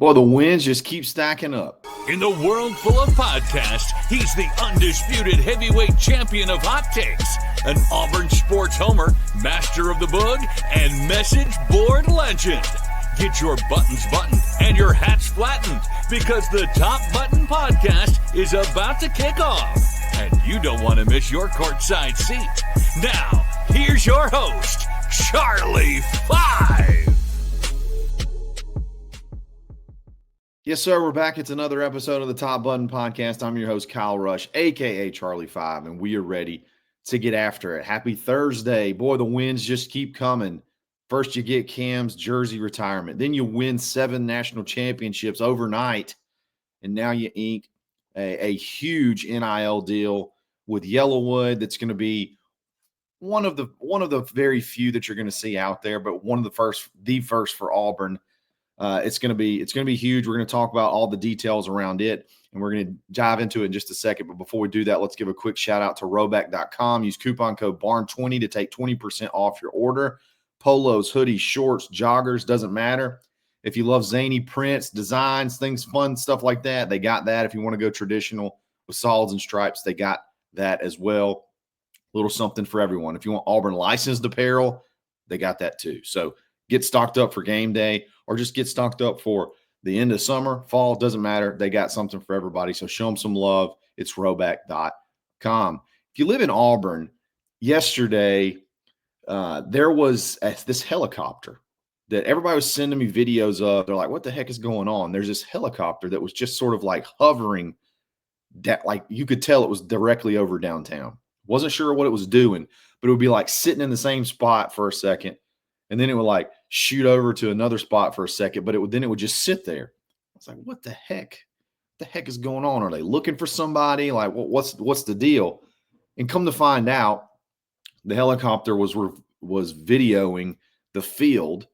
Well, the wins just keep stacking up. In the world full of podcasts, he's the undisputed heavyweight champion of hot takes, an Auburn sports homer, master of the boog, and message board legend. Get your buttons buttoned and your hats flattened because the Top Button Podcast is about to kick off. And you don't want to miss your courtside seat. Now, here's your host, Charlie Five. Yes, sir. We're back. It's another episode of the Top Button Podcast. I'm your host, Kyle Rush, a.k.a. Charlie Five, and we are ready to get after it. Happy Thursday. Boy, the wins just keep coming. First, you get Cam's jersey retirement. Then you win 7 national championships overnight, and now you ink a huge NIL deal with YellaWood that's going to be one of the very few that you're going to see out there, but the first for Auburn. It's going to be huge. We're going to talk about all the details around it, and we're going to dive into it in just a second. But before we do that, let's give a quick shout out to Rhoback.com. Use coupon code BARN20 to take 20% off your order. Polos, hoodies, shorts, joggers, doesn't matter. If you love zany prints, designs, things, fun stuff like that, they got that. If you want to go traditional with solids and stripes, they got that as well. A little something for everyone. If you want Auburn licensed apparel, they got that too. So get stocked up for game day, or just get stocked up for the end of summer, fall, doesn't matter. They got something for everybody. So show them some love. It's Rhoback.com. If you live in Auburn, yesterday there was this helicopter that everybody was sending me videos of. They're like, what the heck is going on? There's this helicopter that was just sort of like hovering, that like you could tell it was directly over downtown. Wasn't sure what it was doing, but it would be like sitting in the same spot for a second. And then it would like shoot over to another spot for a second, but then it would just sit there. I was like, what the heck? What the heck is going on? Are they looking for somebody? Like, what's the deal? And come to find out, the helicopter was videoing the field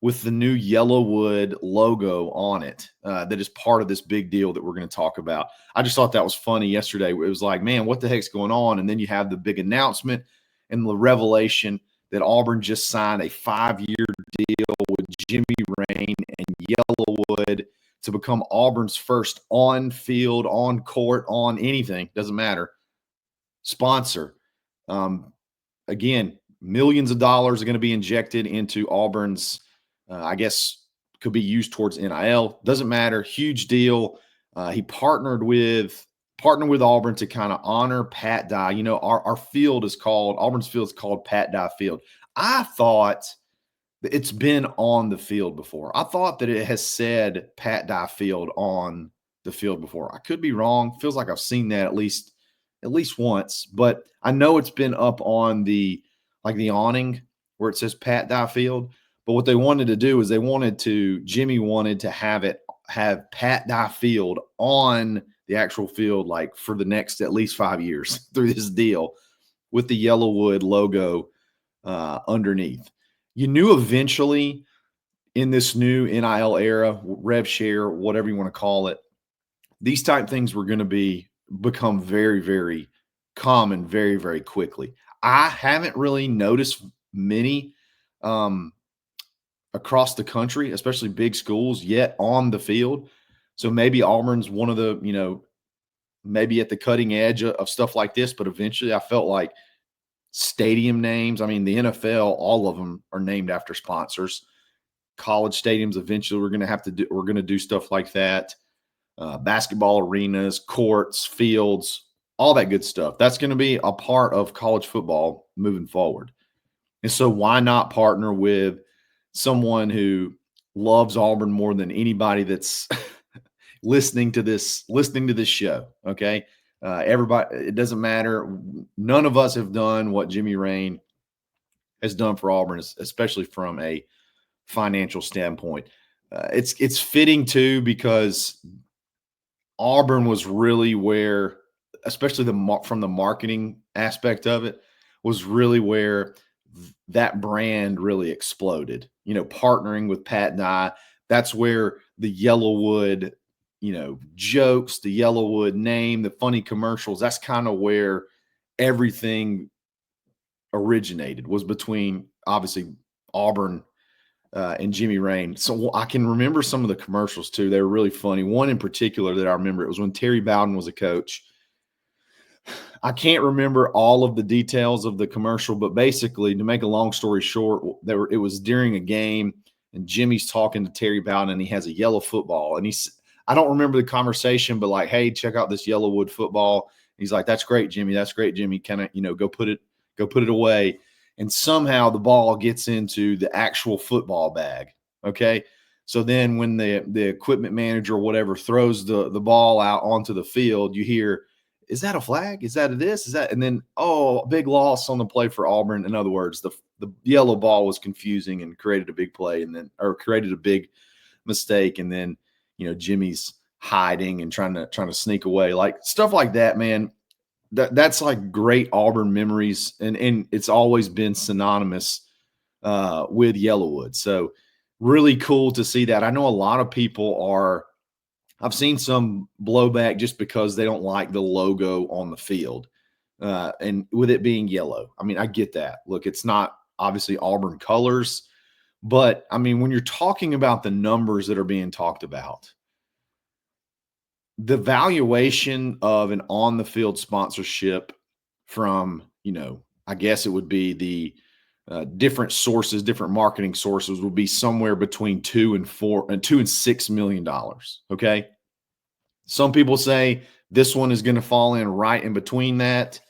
with the new YellaWood logo on it. That is part of this big deal that we're going to talk about. I just thought that was funny yesterday. It was like, man, what the heck's going on? And then you have the big announcement and the revelation that Auburn just signed a 5-year deal with Jimmy Rain and YellaWood to become Auburn's first on-field, on-court, on anything, doesn't matter, sponsor. Again, millions of dollars are going to be injected into Auburn's, I guess, could be used towards NIL. Doesn't matter. Huge deal. He partnered with Auburn to kind of honor Pat Dye. You know, our field is called, Auburn's field is called Pat Dye Field. I thought it's been on the field before. I thought that it has said Pat Dye Field on the field before. I could be wrong. Feels like I've seen that at least once, but I know it's been up on the awning where it says Pat Dye Field. But what they wanted to do is Jimmy wanted to have Pat Dye Field on the actual field, like for the next at least 5 years through this deal with the YellaWood logo underneath. You knew eventually in this new NIL era, rev share, whatever you want to call it, these type things were going to become very, very common very, very quickly. I haven't really noticed many across the country, especially big schools, yet on the field. So maybe Auburn's one of the, maybe at the cutting edge of stuff like this, but eventually I felt like stadium names, I mean, the NFL, all of them are named after sponsors. College stadiums, eventually we're going to do stuff like that. Basketball arenas, courts, fields, all that good stuff. That's going to be a part of college football moving forward. And so why not partner with someone who loves Auburn more than anybody that's listening to this show? Okay. Everybody, it doesn't matter. None of us have done what Jimmy Rain has done for Auburn, especially from a financial standpoint. It's fitting too, because Auburn was really where, especially from the marketing aspect of it, was really where that brand really exploded. Partnering with Pat Dye, that's where the YellaWood, jokes, the YellaWood name, the funny commercials, that's kind of where everything originated, was between obviously Auburn and Jimmy Rain. So I can remember some of the commercials too. They were really funny. One in particular that I remember, it was when Terry Bowden was a coach. I can't remember all of the details of the commercial, but basically, to make a long story short, it was during a game, and Jimmy's talking to Terry Bowden, and he has a yellow football, and I don't remember the conversation, but like, hey, check out this YellaWood football. He's like, that's great, Jimmy. That's great, Jimmy. Kind of, go put it away. And somehow the ball gets into the actual football bag. Okay. So then when the equipment manager or whatever throws the ball out onto the field, you hear, is that a flag? Is that a this? Is that? And then, big loss on the play for Auburn. In other words, the yellow ball was confusing and created a big play or created a big mistake. And then, Jimmy's hiding and trying to sneak away, like stuff like that, man. That's like great Auburn memories. And it's always been synonymous with YellaWood. So really cool to see that. I know a lot of people I've seen some blowback just because they don't like the logo on the field. And with it being yellow, I mean, I get that. Look, it's not obviously Auburn colors, but I mean, when you're talking about the numbers that are being talked about, the valuation of an on the field sponsorship from, I guess it would be the different sources, different marketing sources, would be somewhere between $2 and $6 million. Okay. Some people say this one is going to fall in right in between that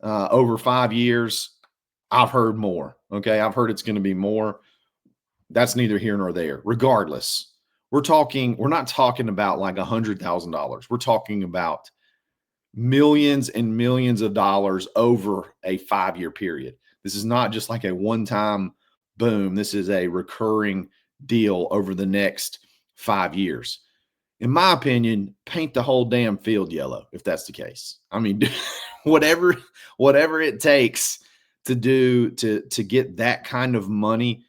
over 5 years. I've heard more. Okay. I've heard it's going to be more. That's neither here nor there. Regardless, we're not talking about like $100,000. We're talking about millions and millions of dollars over a 5-year period. This is not just like a one-time boom. This is a recurring deal over the next 5 years. In my opinion, paint the whole damn field yellow if that's the case. I mean, whatever it takes to get that kind of money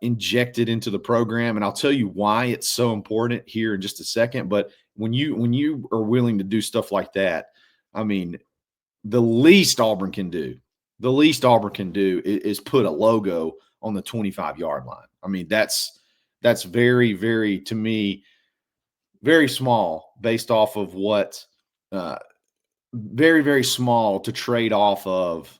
injected into the program. And I'll tell you why it's so important here in just a second. But when you are willing to do stuff like that, I mean, the least Auburn can do is put a logo on the 25-yard line. I mean, that's very, very, to me, very small based off of what very, very small to trade off of,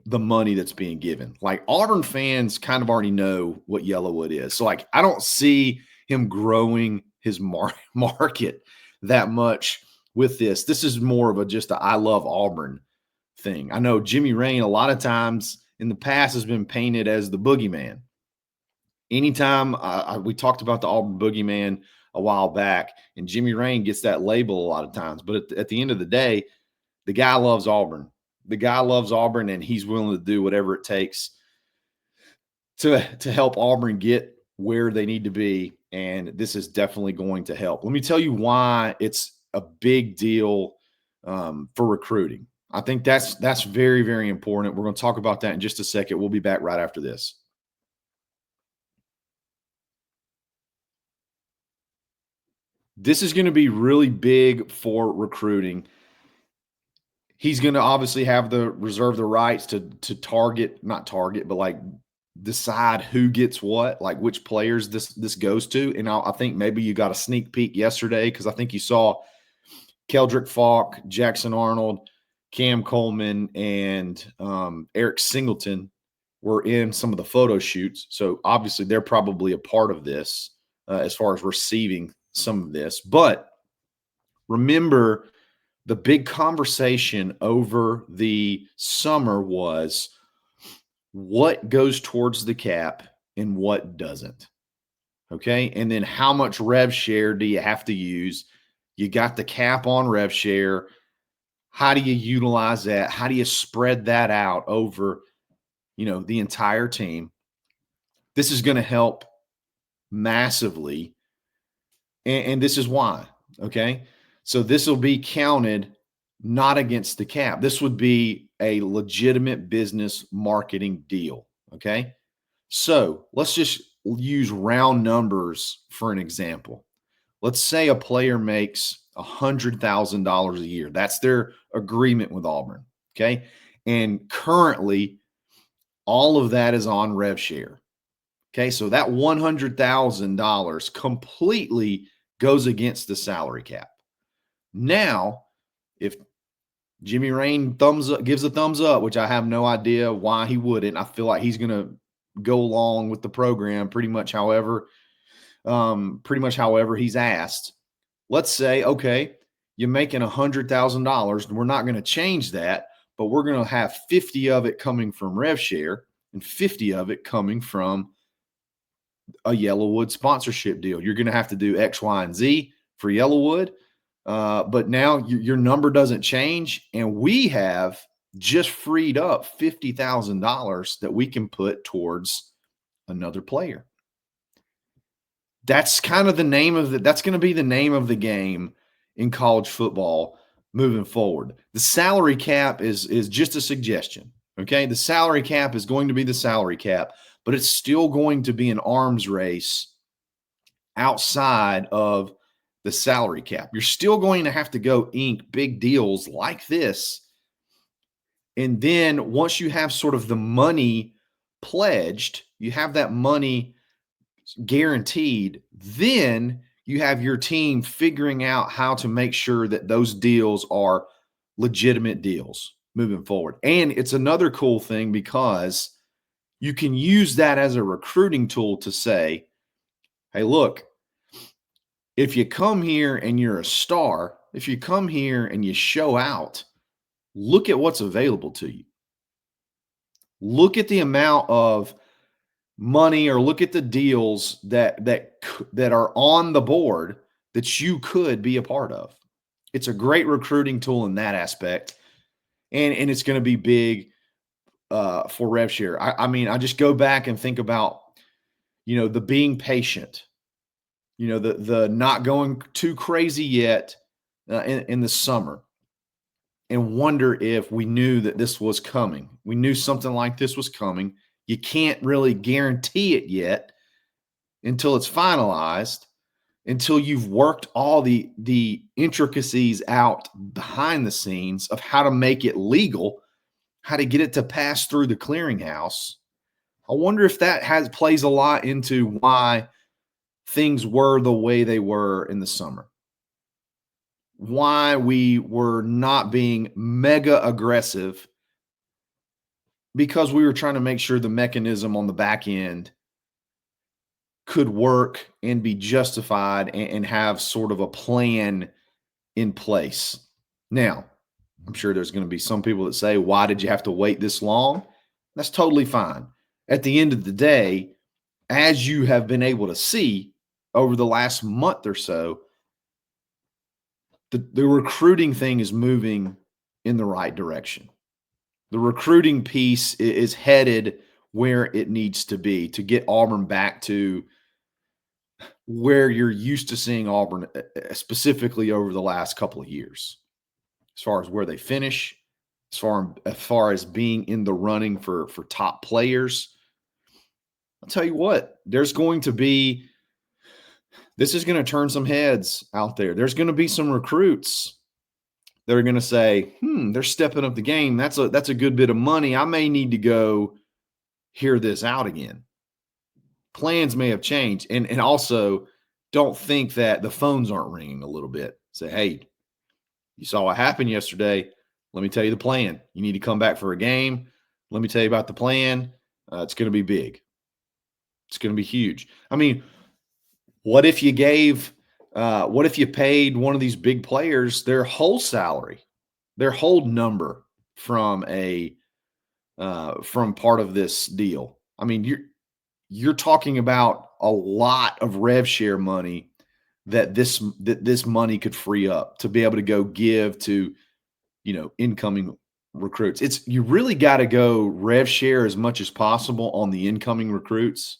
the money that's being given. Like Auburn fans kind of already know what YellaWood is. So like, I don't see him growing his market that much with this. This is more of just a I love Auburn thing. I know Jimmy Rain a lot of times in the past has been painted as the boogeyman. Anytime we talked about the Auburn boogeyman a while back, and Jimmy Rain gets that label a lot of times. But at the end of the day, the guy loves Auburn. The guy loves Auburn, and he's willing to do whatever it takes to help Auburn get where they need to be. And this is definitely going to help. Let me tell you why it's a big deal for recruiting. I think that's very, very important. We're going to talk about that in just a second. We'll be back right after this. This is going to be really big for recruiting. He's going to obviously have reserve the rights to not target, but like decide who gets what, like which players this goes to. And I think maybe you got a sneak peek yesterday because I think you saw Keldrick Falk, Jackson Arnold, Cam Coleman, and Eric Singleton were in some of the photo shoots. So obviously they're probably a part of this as far as receiving some of this. But remember, the big conversation over the summer was what goes towards the cap and what doesn't. Okay. And then how much rev share do you have to use? You got the cap on rev share. How do you utilize that? How do you spread that out over, the entire team? This is going to help massively. And this is why. Okay. So this will be counted not against the cap. This would be a legitimate business marketing deal. Okay. So let's just use round numbers for an example. Let's say a player makes $100,000 a year. That's their agreement with Auburn. Okay. And currently, all of that is on rev share. Okay, so that $100,000 completely goes against the salary cap. Now, if Jimmy Rain gives a thumbs up, which I have no idea why he wouldn't. I feel like he's going to go along with the program pretty much however he's asked. Let's say, okay, you're making $100,000. We're not going to change that, but we're going to have 50 of it coming from rev share and 50 of it coming from a YellaWood sponsorship deal. You're going to have to do X, Y, and Z for YellaWood. But now your number doesn't change, and we have just freed up $50,000 that we can put towards another player. That's kind of the name of that's going to be the name of the game in college football moving forward. The salary cap is just a suggestion. Okay. The salary cap is going to be the salary cap, but it's still going to be an arms race outside of the salary cap. You're still going to have to go ink big deals like this. And then once you have sort of the money pledged, you have that money guaranteed, then you have your team figuring out how to make sure that those deals are legitimate deals moving forward. And it's another cool thing because you can use that as a recruiting tool to say, hey, look, if you come here and you're a star, if you come here and you show out, look at what's available to you. Look at the amount of money or look at the deals that are on the board that you could be a part of. It's a great recruiting tool in that aspect. And it's going to be big for rev share. I mean, I just go back and think about, the being patient, the not going too crazy yet in the summer, and wonder if we knew that this was coming. We knew something like this was coming. You can't really guarantee it yet until it's finalized, until you've worked all the intricacies out behind the scenes of how to make it legal, how to get it to pass through the clearinghouse. I wonder if that plays a lot into why things were the way they were in the summer. Why we were not being mega aggressive, because we were trying to make sure the mechanism on the back end could work and be justified and have sort of a plan in place. Now, I'm sure there's going to be some people that say, why did you have to wait this long? That's totally fine. At the end of the day, as you have been able to see over the last month or so, the recruiting thing is moving in the right direction. The recruiting piece is headed where it needs to be to get Auburn back to where you're used to seeing Auburn, specifically over the last couple of years, as far as where they finish, as far as being in the running for top players. I'll tell you what, this is going to turn some heads out there. There's going to be some recruits that are going to say, they're stepping up the game. That's a good bit of money. I may need to go hear this out again. Plans may have changed. And also, don't think that the phones aren't ringing a little bit. Say, hey, you saw what happened yesterday. Let me tell you the plan. You need to come back for a game. Let me tell you about the plan. It's going to be big. It's going to be huge. I mean, what if you paid one of these big players their whole salary, their whole number from part of this deal? I mean, you're talking about a lot of rev share money that this money could free up to be able to go give to, incoming recruits. You really got to go rev share as much as possible on the incoming recruits,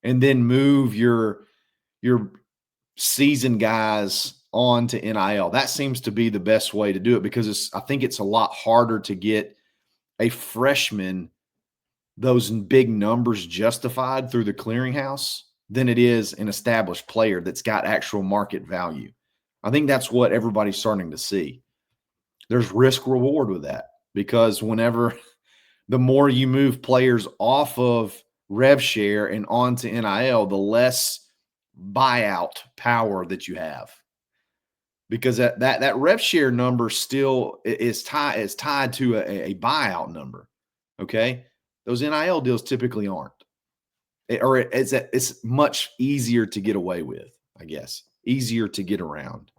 and then move your seasoned guys on to NIL. That seems to be the best way to do it, because I think it's a lot harder to get a freshman those big numbers justified through the clearinghouse than it is an established player that's got actual market value. I think that's what everybody's starting to see. There's risk reward with that, because whenever the more you move players off of rev share and onto NIL, the less buyout power that you have. Because that rev share number still is tied to a buyout number. Okay. Those NIL deals typically aren't. It's much easier to get away with, I guess. Easier to get around.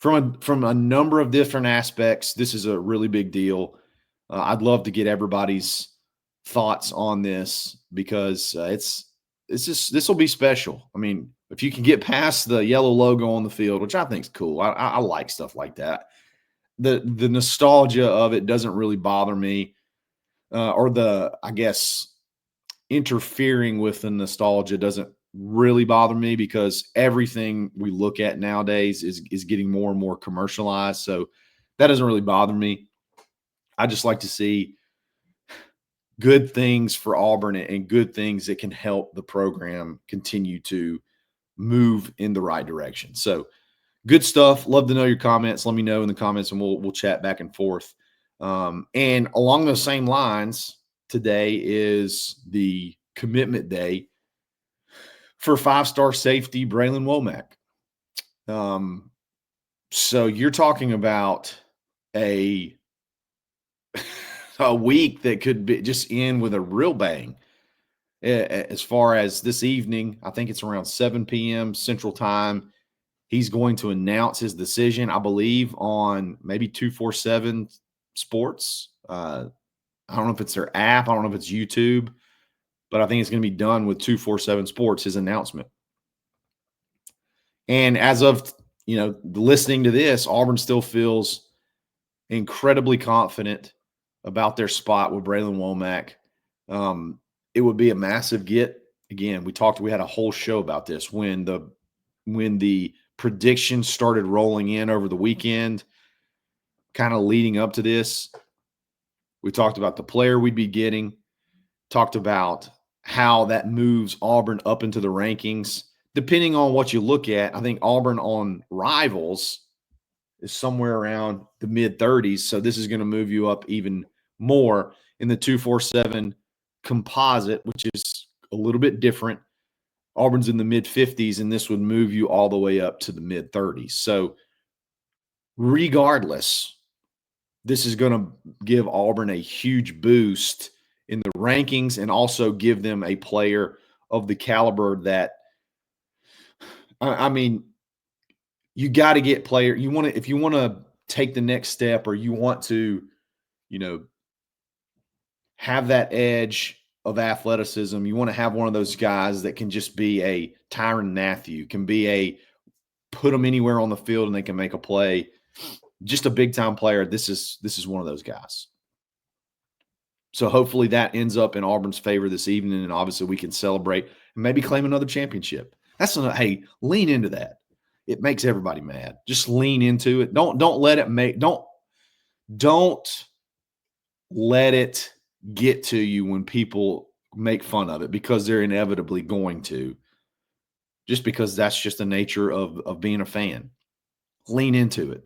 From a number of different aspects, this is a really big deal. I'd love to get everybody's thoughts on this because this will be special. I mean, if you can get past the yellow logo on the field, which I think is cool, I like stuff like that. The nostalgia of it doesn't really bother me, or I guess interfering with the nostalgia doesn't really bother me because everything we look at nowadays is getting more and more commercialized. So that doesn't really bother me. I just like to see good things for Auburn and good things that can help the program continue to move in the right direction. So good stuff. Love to know your comments. Let me know in the comments and we'll chat back and forth. And along those same lines, today is the commitment day for 5-star safety Bralan Womack. So you're talking about a week that could be just end with a real bang. As far as this evening, I think it's around 7 p.m. Central Time. He's going to announce his decision, I believe, on maybe 247 Sports. I don't know if it's their app. I don't know if it's YouTube. But I think it's going to be done with 247 Sports, his announcement. And as of, listening to this, Auburn still feels incredibly confident about their spot with Bralan Womack. It would be a massive get. Again, we had a whole show about this when the predictions started rolling in over the weekend, kind of leading up to this. We talked about the player we'd be getting, talked about how that moves Auburn up into the rankings. Depending on what you look at, I think Auburn on Rivals is somewhere around the mid-30s. So this is going to move you up even more in the 247 composite, which is a little bit different. Auburn's in the mid-50s, and this would move you all the way up to the mid-30s. So regardless, this is going to give Auburn a huge boost in the rankings and also give them a player of the caliber that, I mean, you got to get player. If you want to take the next step or you want to, have that edge of athleticism, you want to have one of those guys that can just be a Tyrann Mathieu, can be put them anywhere on the field and they can make a play. Just a big time player. This is one of those guys. So hopefully that ends up in Auburn's favor this evening, and obviously we can celebrate and maybe claim another championship. Hey, lean into that. It makes everybody mad. Just lean into it. Don't let it get to you when people make fun of it, because they're inevitably going to, just because that's just the nature of being a fan. Lean into it.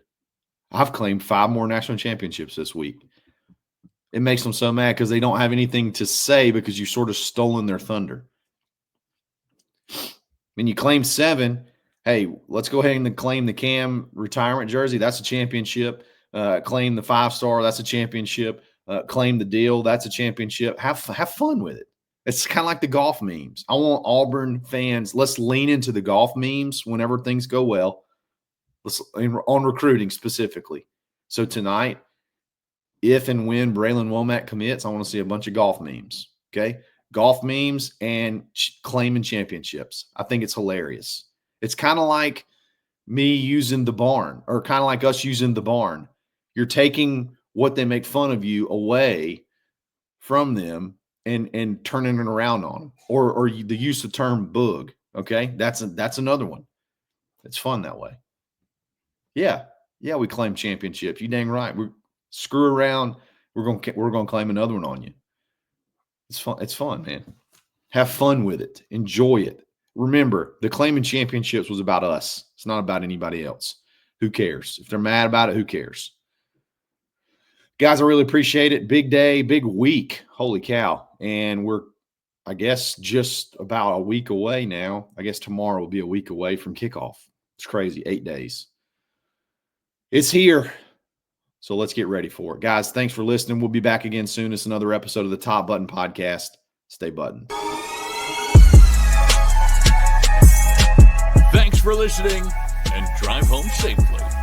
I've claimed 5 more national championships this week. It makes them so mad because they don't have anything to say because you sort of stolen their thunder. When you claim 7, hey, let's go ahead and claim the Cam retirement jersey. That's a championship. Claim the 5-star. That's a championship. Claim the deal. That's a championship. Have fun with it. It's kind of like the golf memes. I want Auburn fans, let's lean into the golf memes whenever things go well. On recruiting specifically. So tonight, if and when Bralan Womack commits, I want to see a bunch of golf memes. Okay? Golf memes and claiming championships. I think it's hilarious. It's kind of like me using the barn, or kind of like us using the barn. You're taking what they make fun of you away from them and turning it around on them. Or the use of the term boog. Okay? That's another one. It's fun that way. Yeah, we claim championships. You dang right. Screw around. We're gonna claim another one on you. It's fun. It's fun, man. Have fun with it. Enjoy it. Remember, the claiming championships was about us. It's not about anybody else. Who cares? If they're mad about it, who cares? Guys, I really appreciate it. Big day, big week. Holy cow. And we're, I guess, just about a week away now. I guess tomorrow will be a week away from kickoff. It's crazy. 8 days. It's here. So let's get ready for it. Guys, thanks for listening. We'll be back again soon. It's another episode of the Top Button Podcast. Stay buttoned. Thanks for listening and drive home safely.